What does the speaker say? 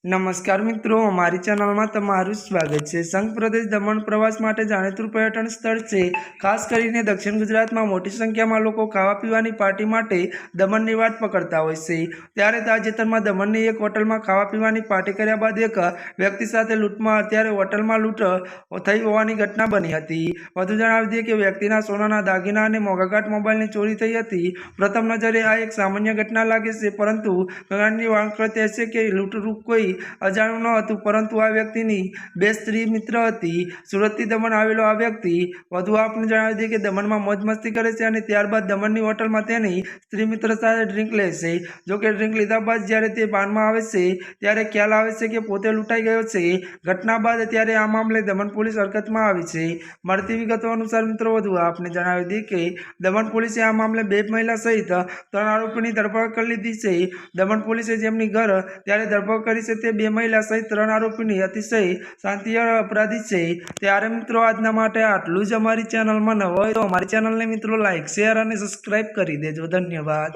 નમસ્કાર મિત્રો, અમારી ચેનલમાં તમારું સ્વાગત છે। સંઘ પ્રદેશ દમણ પ્રવાસ માટે જાણીતું પર્યટન સ્થળ છે। ખાસ કરીને દક્ષિણ ગુજરાતમાં મોટી સંખ્યામાં લોકો ખાવા પીવાની પાર્ટી માટે દમણની વાટ પકડતા હોય છે। ત્યારે તાજેતરમાં દમણની એક હોટલમાં ખાવા પીવાની પાર્ટી કર્યા બાદ એક વ્યક્તિ સાથે લૂંટમાં અત્યારે હોટલમાં લૂંટ થઈ હોવાની ઘટના બની હતી। વધુ જણાવી દઈએ કે વ્યક્તિના સોનાના દાગીના અને મોંઘાઘાટ મોબાઈલની ચોરી થઈ હતી। પ્રથમ નજરે આ એક સામાન્ય ઘટના લાગે છે, પરંતુ ઘણી વાંકત એ છે કે લૂંટરૂપ કોઈ અજાણ્યું ન હતું, પરંતુ આ વ્યક્તિની બે સ્ત્રી મિત્ર હતી। સુરતથી દમણ આવેલો આ વ્યક્તિ વધુ આપને જણાવી દઈએ કે દમણમાં મોજ મસ્તી કરે છે અને ત્યારબાદ દમણની હોટલમાં તેની સ્ત્રી મિત્ર સાથે ડ્રિંક લે છે। જોકે ડ્રિંક લીધા બાદ જ્યારે તે બાનમાં આવે છે ત્યારે ખ્યાલ આવે છે કે પોતે લૂંટાઈ ગયો છે। ઘટના બાદ ત્યારે આ મામલે દમણ પોલીસ હરકતમાં આવી છે। મળતી વિગતો અનુસાર મિત્રો વધુ આપને જણાવી દઈએ કે દમણ પોલીસે આ મામલે બે મહિલા સહિત 3 આરોપીની ધરપકડ કરી લીધી છે। દમણ પોલીસે જેમની ઘર ત્યારે ધરપકડ કરી છે તે બે મહિલા સહિત 3 આરોપીની અતિશય શાંતિય અપરાધી છે। ત્યારે મિત્રો આજના માટે આટલું જ। અમારી ચેનલમાં નવા હોય તો અમારી ચેનલને મિત્રો લાઈક, શેર અને સબસ્ક્રાઇબ કરી દેજો। ધન્યવાદ।